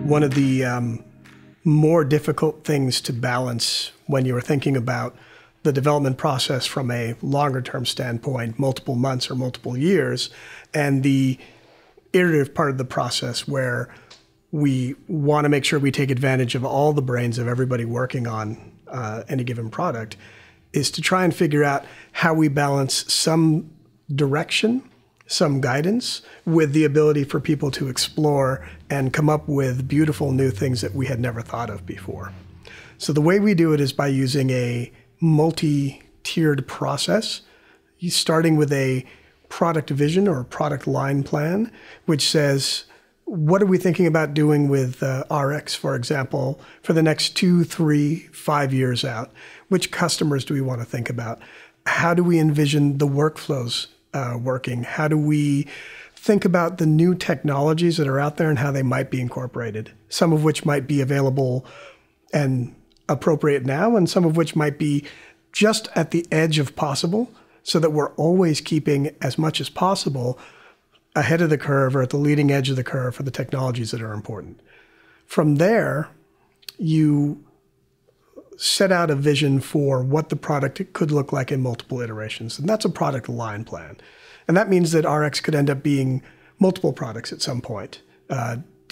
one of the more difficult things to balance when you're thinking about the development process from a longer term standpoint, multiple months or multiple years, and the iterative part of the process where we want to make sure we take advantage of all the brains of everybody working on any given product, is to try and figure out how we balance some direction, some guidance, with the ability for people to explore and come up with beautiful new things that we had never thought of before. So the way we do it is by using a multi-tiered process, starting with a product vision or product line plan, which says, what are we thinking about doing with RX, for example, for the next 2, 3, 5 years out? Which customers do we want to think about? How do we envision the workflows working? How do we think about the new technologies that are out there and how they might be incorporated? Some of which might be available and appropriate now, and some of which might be just at the edge of possible, so that we're always keeping as much as possible ahead of the curve or at the leading edge of the curve for the technologies that are important. From there, you set out a vision for what the product could look like in multiple iterations. And that's a product line plan. And that means that RX could end up being multiple products at some point,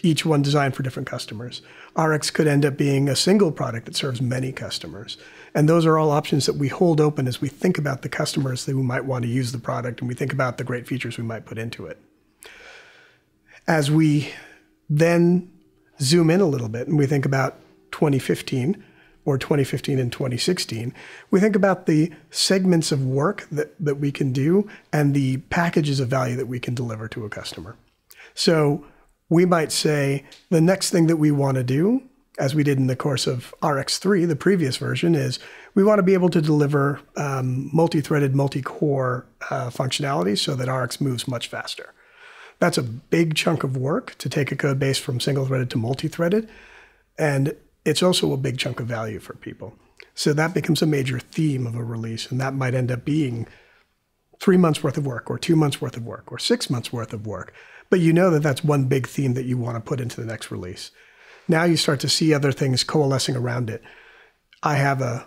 each one designed for different customers. RX could end up being a single product that serves many customers. And those are all options that we hold open as we think about the customers that we might want to use the product, and we think about the great features we might put into it. As we then zoom in a little bit and we think about 2015 or 2015 and 2016, we think about the segments of work that we can do and the packages of value that we can deliver to a customer. So we might say the next thing that we want to do, as we did in the course of RX3, the previous version, is we want to be able to deliver multi-threaded, multi-core functionality so that RX moves much faster. That's a big chunk of work to take a code base from single-threaded to multi-threaded, and it's also a big chunk of value for people. So that becomes a major theme of a release, and that might end up being 3 months worth of work, or 2 months worth of work, or 6 months worth of work. But you know that that's one big theme that you want to put into the next release. Now you start to see other things coalescing around it. I have a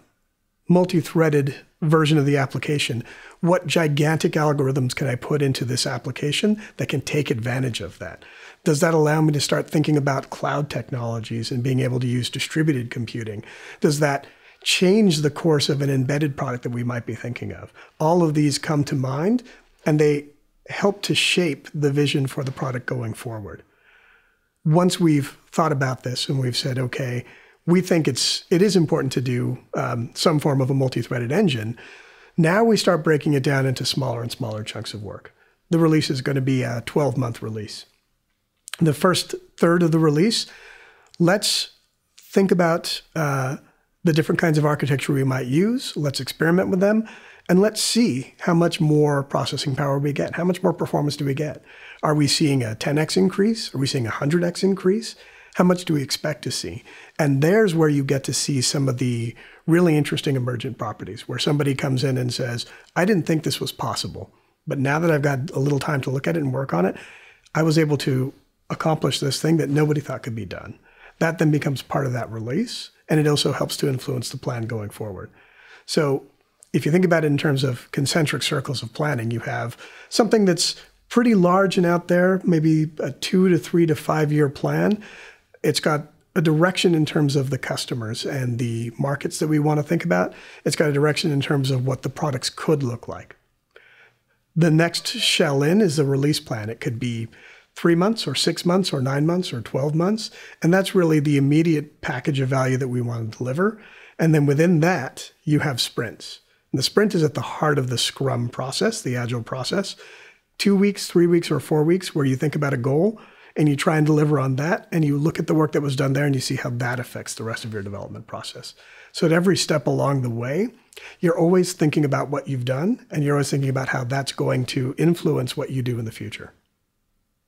multi-threaded version of the application. What gigantic algorithms can I put into this application that can take advantage of that? Does that allow me to start thinking about cloud technologies and being able to use distributed computing? Does that change the course of an embedded product that we might be thinking of? All of these come to mind, and they help to shape the vision for the product going forward. Once we've thought about this and we've said, okay, we think it is important to do some form of a multi-threaded engine, now we start breaking it down into smaller and smaller chunks of work. The release is going to be a 12-month release. The first third of the release, let's think about the different kinds of architecture we might use. Let's experiment with them. And let's see how much more processing power we get. How much more performance do we get? Are we seeing a 10x increase? Are we seeing a 100x increase? How much do we expect to see? And there's where you get to see some of the really interesting emergent properties, where somebody comes in and says, I didn't think this was possible, but now that I've got a little time to look at it and work on it, I was able to accomplish this thing that nobody thought could be done. That then becomes part of that release, and it also helps to influence the plan going forward. So if you think about it in terms of concentric circles of planning, you have something that's pretty large and out there, maybe a 2 to 3 to 5 year plan. It's got a direction in terms of the customers and the markets that we want to think about. It's got a direction in terms of what the products could look like. The next shell in is a release plan. It could be 3 months or 6 months or 9 months or 12 months. And that's really the immediate package of value that we want to deliver. And then within that, you have sprints. And the sprint is at the heart of the Scrum process, the Agile process. 2 weeks, 3 weeks, or 4 weeks where you think about a goal and you try and deliver on that, and you look at the work that was done there and you see how that affects the rest of your development process. So at every step along the way, you're always thinking about what you've done, and you're always thinking about how that's going to influence what you do in the future.